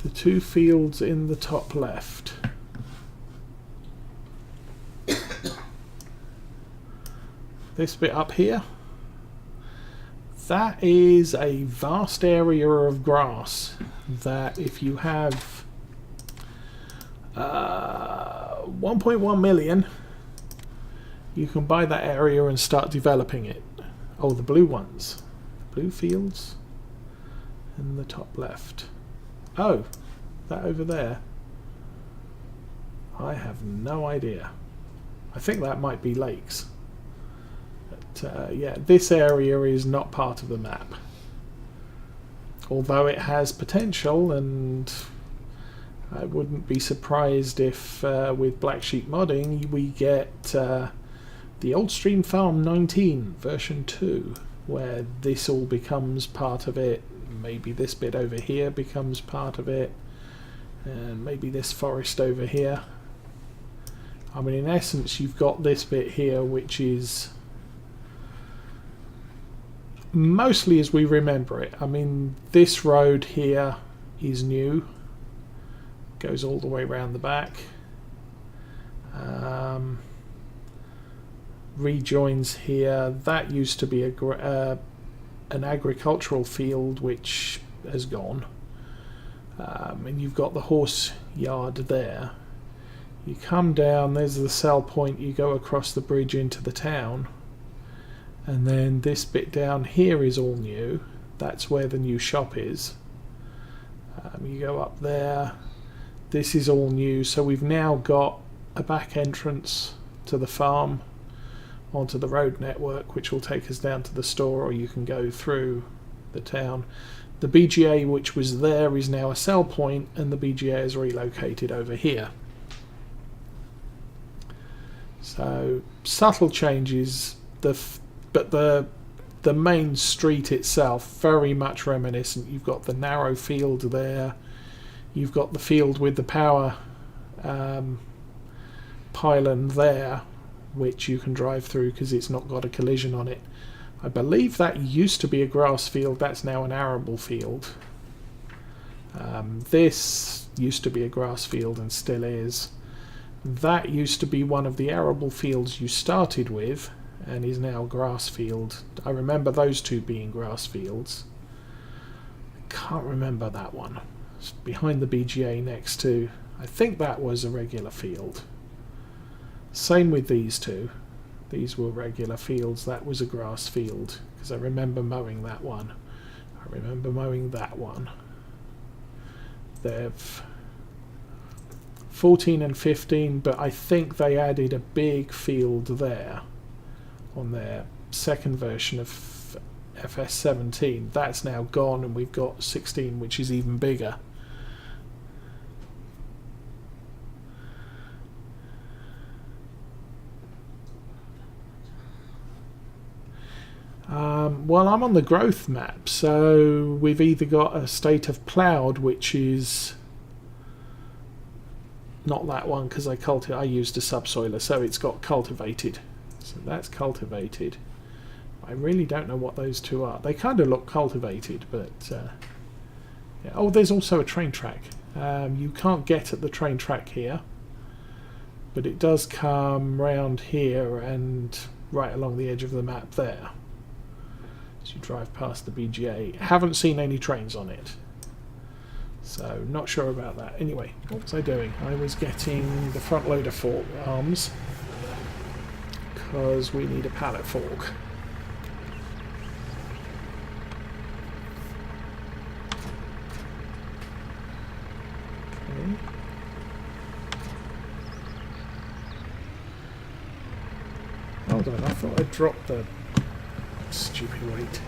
The two fields in the top left. This bit up here, that is a vast area of grass that if you have 1.1 million, you can buy that area and start developing it. Oh, the blue ones. Blue fields in the top left. Oh, that over there. I have no idea. I think that might be lakes. But yeah, this area is not part of the map. Although it has potential, and I wouldn't be surprised if with Black Sheep modding we get the Old Stream Farm 19 version 2, where this all becomes part of it. Maybe this bit over here becomes part of it, and maybe this forest over here. I mean, in essence, you've got this bit here, which is mostly as we remember it. I mean, this road here is new, goes all the way around the back, rejoins here. That used to be an agricultural field which has gone, and you've got the horse yard there. You come down, there's the sell point, you go across the bridge into the town, and then this bit down here is all new. That's where the new shop is. You go up there, this is all new, so we've now got a back entrance to the farm onto the road network, which will take us down to the store, or you can go through the town. The BGA which was there is now a sell point, and the BGA is relocated over here. So subtle changes, but the main street itself very much reminiscent. You've got the narrow field there, you've got the field with the power pylon there, which you can drive through because it's not got a collision on it. I believe that used to be a grass field, that's now an arable field. This used to be a grass field and still is. That used to be one of the arable fields you started with and is now grass field. I remember those two being grass fields. Can't remember that one. It's behind the BGA next to, I think that was a regular field. Same with these two. These were regular fields. That was a grass field because I remember mowing that one. I remember mowing that one. They've 14 and 15, but I think they added a big field there on their second version of FS17. That's now gone, and we've got 16, which is even bigger. Well, I'm on the growth map, so we've either got a state of ploughed, which is not that one because I used a subsoiler, so it's got cultivated. So that's cultivated. I really don't know what those two are. They kind of look cultivated, but yeah. Oh, there's also a train track. You can't get at the train track here, but it does come round here and right along the edge of the map there. As you drive past the BGA. Haven't seen any trains on it, so not sure about that. Anyway, what was I doing? I was getting the front loader fork arms because we need a pallet fork. Okay. Hold on, I thought I dropped the stupid weight.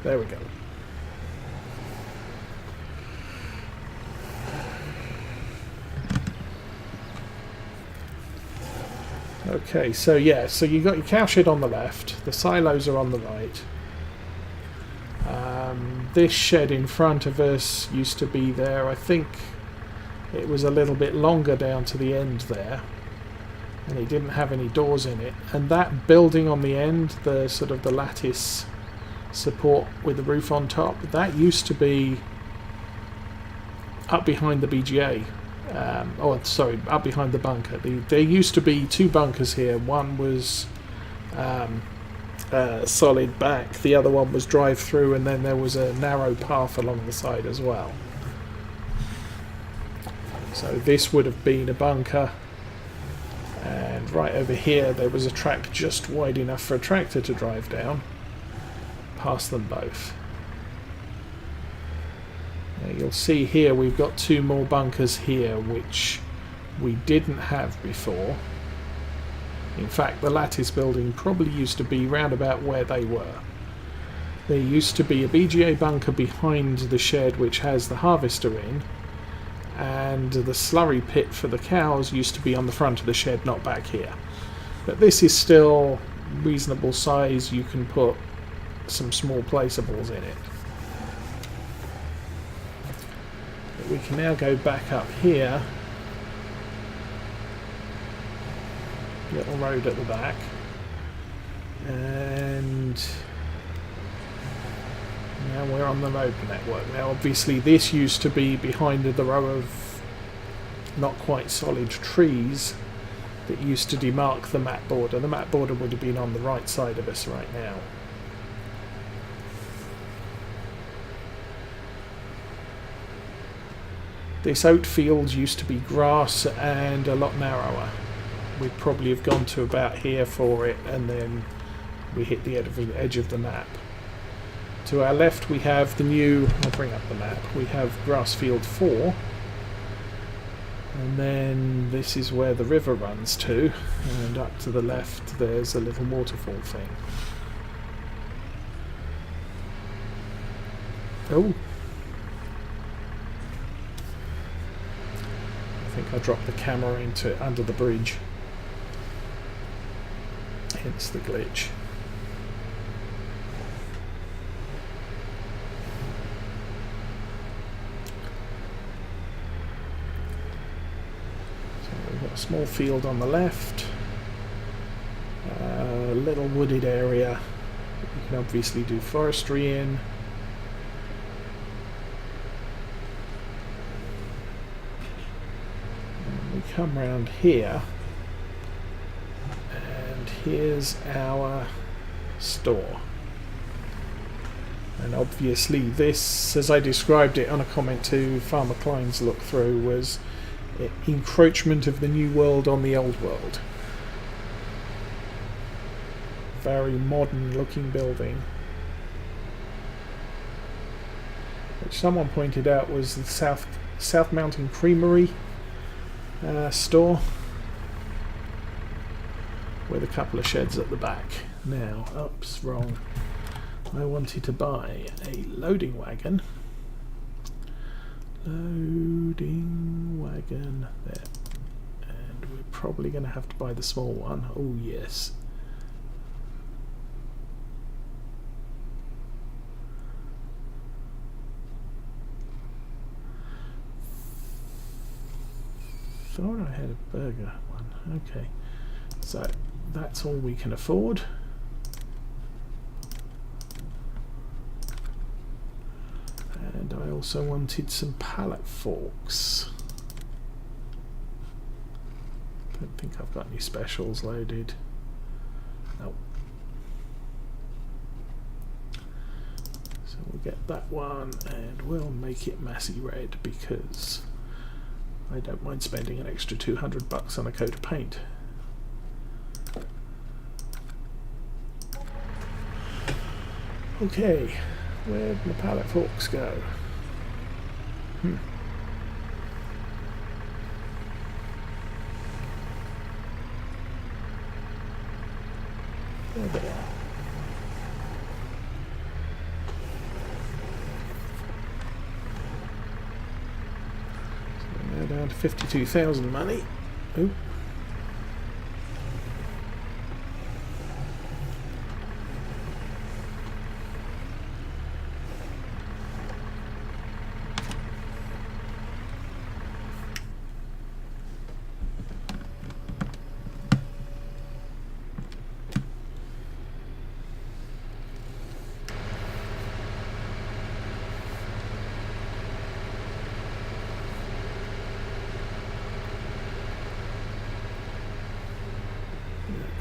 There we go. Okay, so yeah, so you got your cowshed on the left, the silos are on the right. This shed in front of us used to be there. I think it was a little bit longer down to the end there. and it didn't have any doors in it. And that building on the end, the sort of the lattice support with the roof on top, that used to be up behind the BGA. Up behind the bunker. There used to be two bunkers here. One was solid back, the other one was drive through, and then there was a narrow path along the side as well. So this would have been a bunker, and right over here there was a track just wide enough for a tractor to drive down past them both. Now you'll see here we've got two more bunkers here which we didn't have before. In fact, the lattice building probably used to be round about where they were. There used to be a BGA bunker behind the shed which has the harvester in, and the slurry pit for the cows used to be on the front of the shed, not back here. But this is still reasonable size. You can put some small placeables in it. But we can now go back up here. Little road at the back, and now we're on the road network. Now obviously this used to be behind the row of not quite solid trees that used to demark the map border. The map border would have been on the right side of us right now. This oat field used to be grass and a lot narrower. We'd probably have gone to about here for it, and then we hit the edge of the map. To our left we have the new, I'll bring up the map, we have Grassfield 4, and then this is where the river runs to, and up to the left there's a little waterfall thing. Oh! I think I dropped the camera into under the bridge. Hence the glitch. So we've got a small field on the left, a little wooded area that you can obviously do forestry in. And we come round here. Here's our store, and obviously this, as I described it on a comment to Farmer Klein's look through, was encroachment of the new world on the old world. Very modern looking building, which someone pointed out was the South Mountain Creamery store, with a couple of sheds at the back. Now, oops, wrong. I wanted to buy a loading wagon. Loading wagon there. And we're probably going to have to buy the small one. Oh, yes. Thought I had a burger one. Okay. So that's all we can afford. And I also wanted some pallet forks. Don't think I've got any specials loaded. Nope. So we'll get that one, and we'll make it massy red because I don't mind spending an extra $200 on a coat of paint. Okay, where'd my pallet forks go? There they are. So we're now down to 52,000 money. Oh.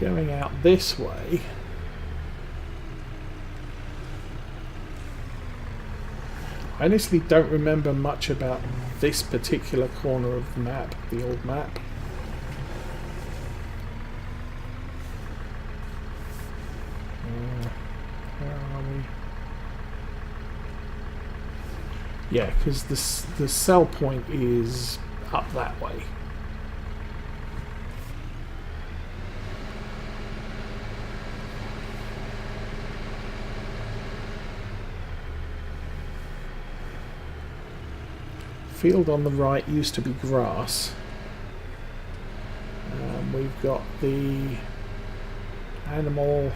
going out this way, I honestly don't remember much about this particular corner of the map, the old map. Where are we? Yeah, because the sell point is up that way. Field on the right used to be grass. We've got the animal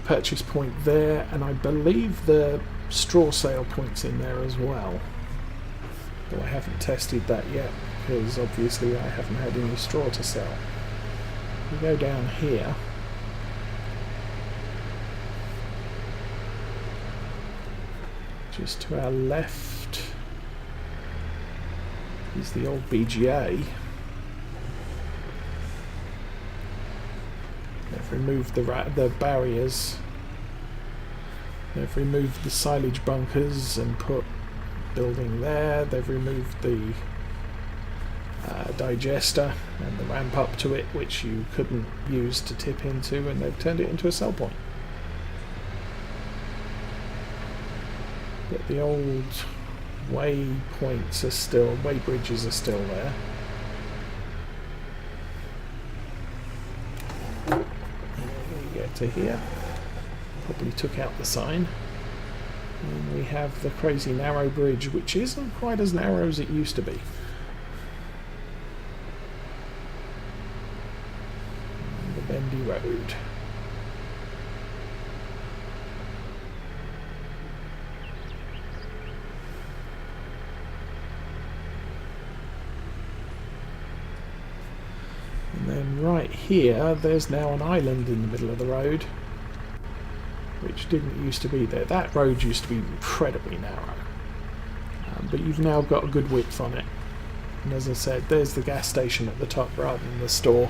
purchase point there, and I believe the straw sale point's in there as well. Though I haven't tested that yet, because obviously I haven't had any straw to sell. We go down here. Just to our left is the old BGA. They've removed the barriers. They've removed the silage bunkers and put building there. They've removed the digester and the ramp up to it, which you couldn't use to tip into, and they've turned it into a sell point. But the old waypoints are still, way bridges are still there. And we get to here. Probably took out the sign. And we have the crazy narrow bridge, which isn't quite as narrow as it used to be. And the bendy road. And then right here, there's now an island in the middle of the road, which didn't used to be there. That road used to be incredibly narrow, but you've now got a good width on it. And as I said, there's the gas station at the top rather than the store.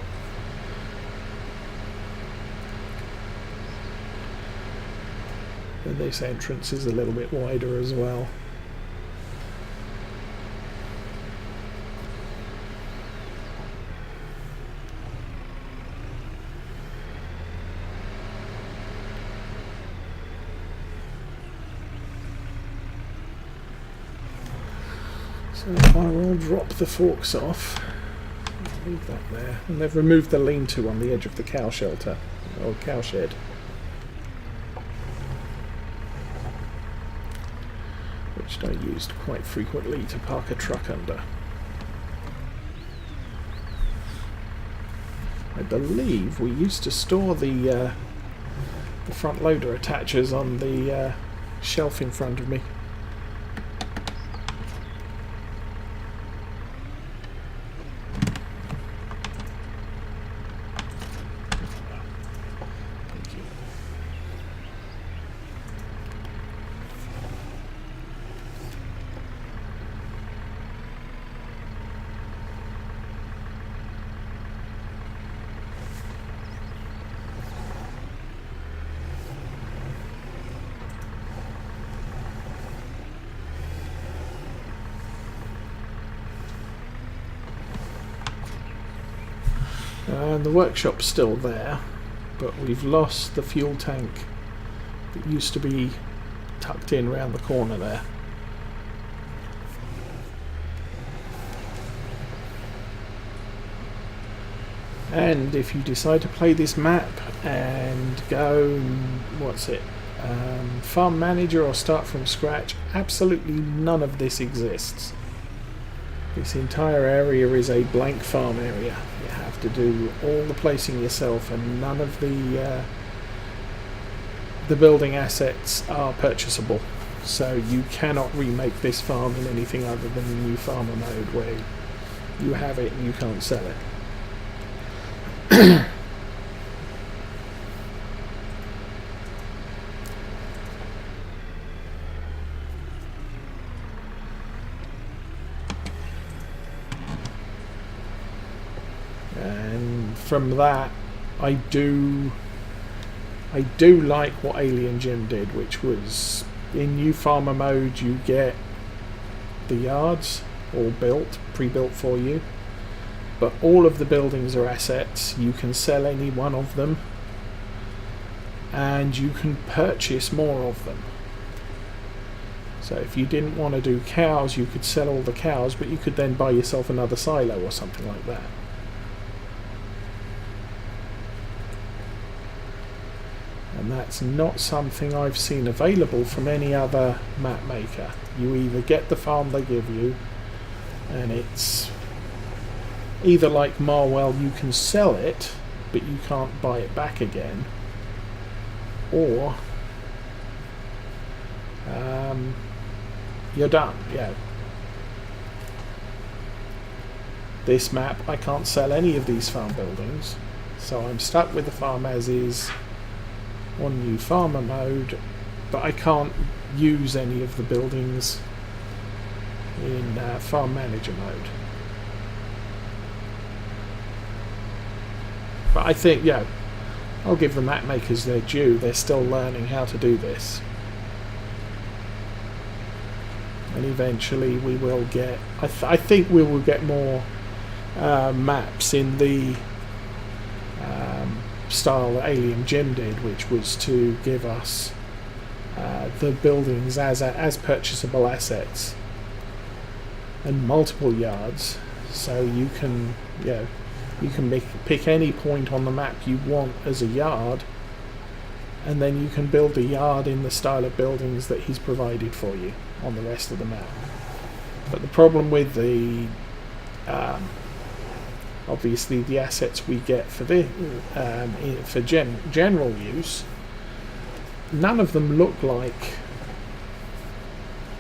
And this entrance is a little bit wider as well. So if I will drop the forks off, leave that there, and they've removed the lean-to on the edge of the cow shelter, or cow shed. Which I used quite frequently to park a truck under. I believe we used to store the front loader attachers on the shelf in front of me. And the workshop's still there, but we've lost the fuel tank that used to be tucked in round the corner there. And if you decide to play this map and go, farm manager or start from scratch, absolutely none of this exists. This entire area is a blank farm area. You have to do all the placing yourself, and none of the building assets are purchasable. So you cannot remake this farm in anything other than the new farmer mode, where you have it and you can't sell it. And from that, I do like what Alien Jim did, which was in new farmer mode you get the yards all built, pre-built for you, but all of the buildings are assets. You can sell any one of them, and you can purchase more of them. So if you didn't want to do cows, you could sell all the cows, but you could then buy yourself another silo or something like that. And that's not something I've seen available from any other map maker. You either get the farm they give you, and it's either like Marwell, you can sell it, but you can't buy it back again, or you're done. Yeah. This map, I can't sell any of these farm buildings, so I'm stuck with the farm as is on new farmer mode, but I can't use any of the buildings in farm manager mode. But I think, yeah, I'll give the map makers their due. They're still learning how to do this, and eventually we will get, I think we will get more maps in the style that Alien Jim did, which was to give us the buildings as purchasable assets and multiple yards, so you can, you can pick any point on the map you want as a yard, and then you can build a yard in the style of buildings that he's provided for you on the rest of the map. But the problem with the obviously the assets we get for the for general use, none of them look like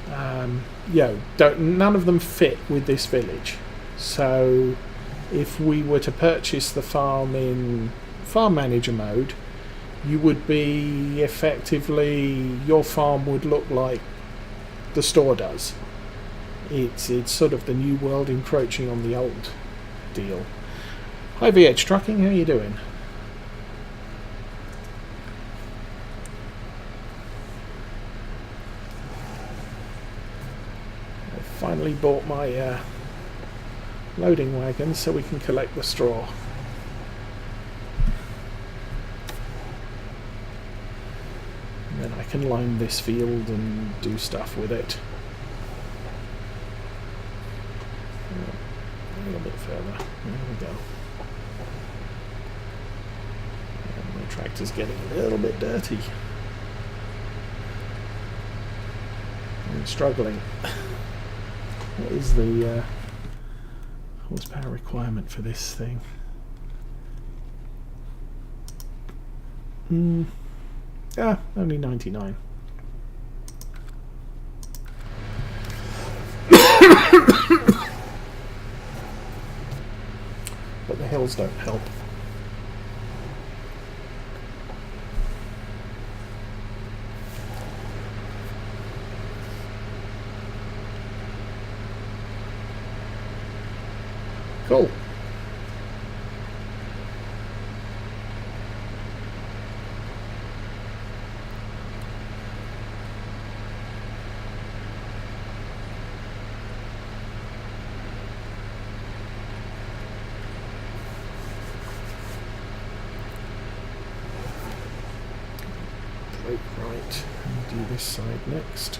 none of them fit with this village. So if we were to purchase the farm in farm manager mode, you would be effectively, your farm would look like the store does. It's sort of the new world encroaching on the old deal. Hi VH Trucking, how you doing? I finally bought my loading wagon so we can collect the straw. And then I can line this field and do stuff with it. A little bit further. There we go. And my tractor's getting a little bit dirty. I'm struggling. What is the horsepower requirement for this thing? Only 99. But the hills don't help. Cool. Right, do this side next.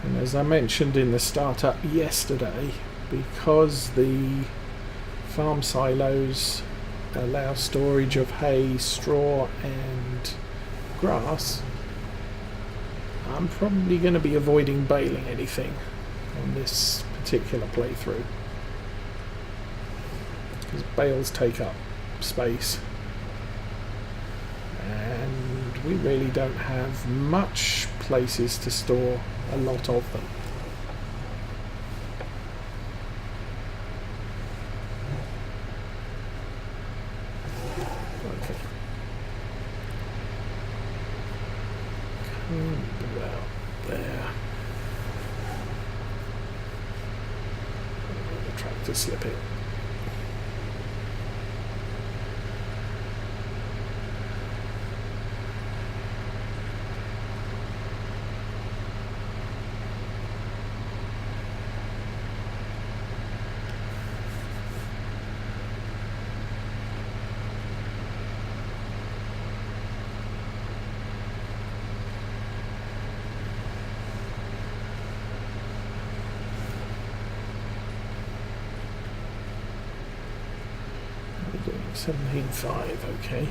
And as I mentioned in the startup yesterday, because the farm silos allow storage of hay, straw and grass, I'm probably going to be avoiding baling anything on this particular playthrough, because bales take up space. And we really don't have much places to store a lot of them. Okay. About there. The tractor slip it. We're doing 17.5, okay.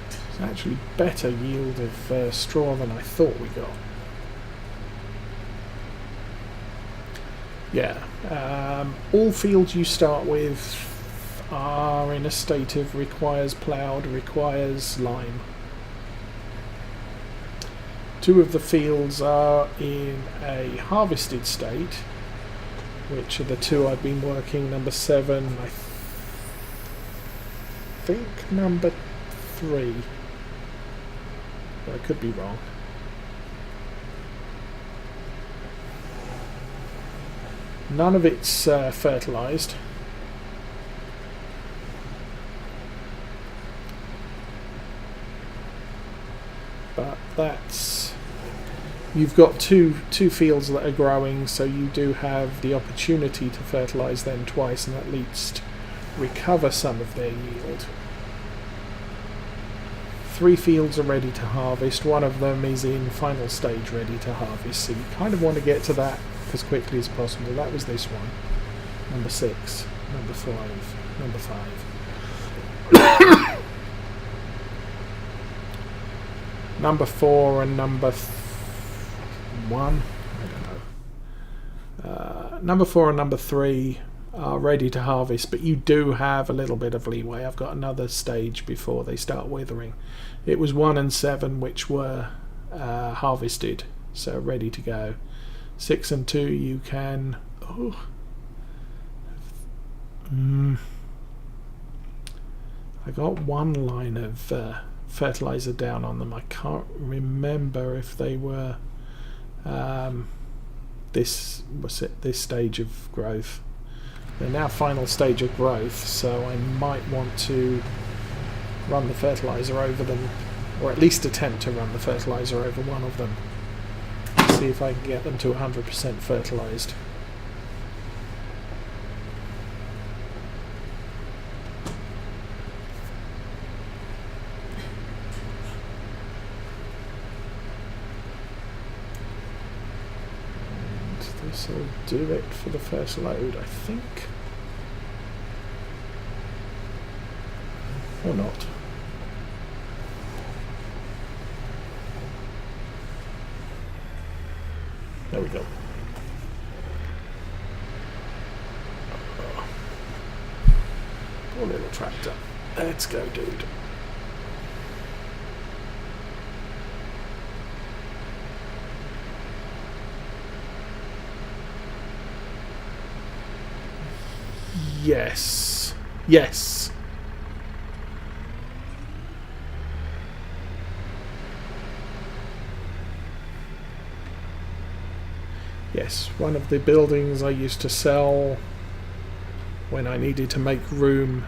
It's actually better yield of straw than I thought we got. Yeah, all fields you start with are in a state of requires ploughed, requires lime. 2 of the fields are in a harvested state, which are the 2 I've been working. Number 7, I think number 3. But I could be wrong. None of it's fertilised. But that's... You've got two fields that are growing, so you do have the opportunity to fertilise them twice and at least recover some of their yield. 3 fields are ready to harvest. 1 of them is in final stage ready to harvest, so you kind of want to get to that as quickly as possible. That was this one. Number 6, number 5, number 5. Number 4 and number 1, I don't know. Number 4 and number 3 are ready to harvest, but you do have a little bit of leeway. I've got another stage before they start withering. It was 1 and 7 which were harvested, so ready to go. 6 and 2 you can... I got 1 line of fertilizer down on them. I can't remember if they were this stage of growth. They're now final stage of growth, so I might want to run the fertilizer over them, or at least attempt to run the fertilizer over one of them. See if I can get them to 100% fertilized. This will do it for the first load, I think. Or not. There we go. Poor little tractor. Let's go, dude. Yes. Yes. Yes, one of the buildings I used to sell when I needed to make room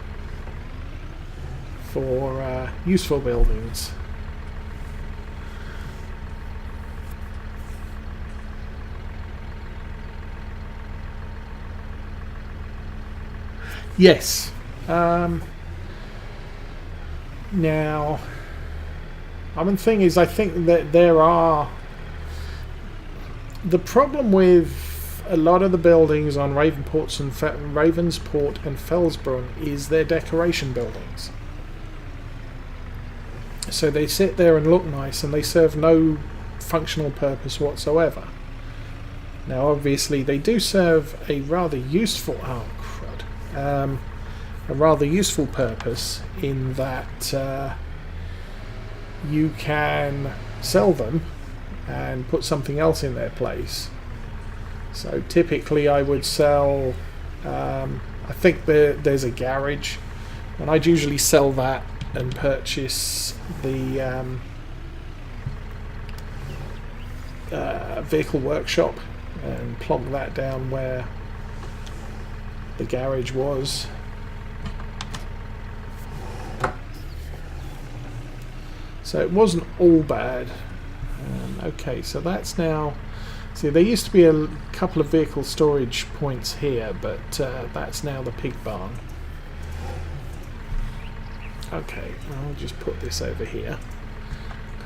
for useful buildings. Yes. Now, I mean, the thing is, I think that there are... The problem with a lot of the buildings on Ravensport and Felsbrunn is they're decoration buildings. So they sit there and look nice and they serve no functional purpose whatsoever. Now obviously they do serve a rather useful a rather useful purpose in that you can sell them and put something else in their place. So typically I would sell, I think there's a garage, and I'd usually sell that and purchase the vehicle workshop and plonk that down where the garage was. So it wasn't all bad. Okay, so that's now... See, there used to be a couple of vehicle storage points here, but that's now the pig barn. Okay, I'll just put this over here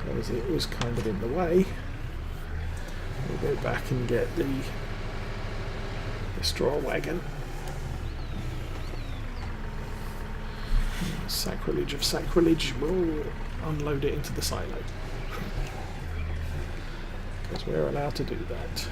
because it was kind of in the way. We'll go back and get the straw wagon. Sacrilege of sacrilege. We'll unload it into the silo because we're allowed to do that.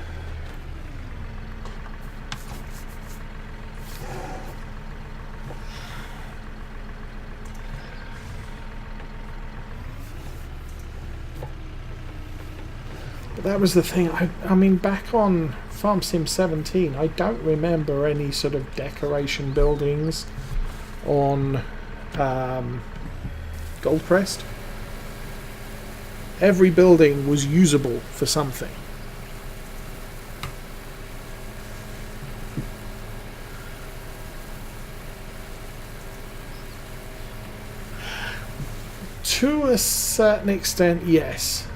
But that was the thing. I mean, back on Farm Sim 17, I don't remember any sort of decoration buildings on Goldcrest. Every building was usable for something. To a certain extent, yes.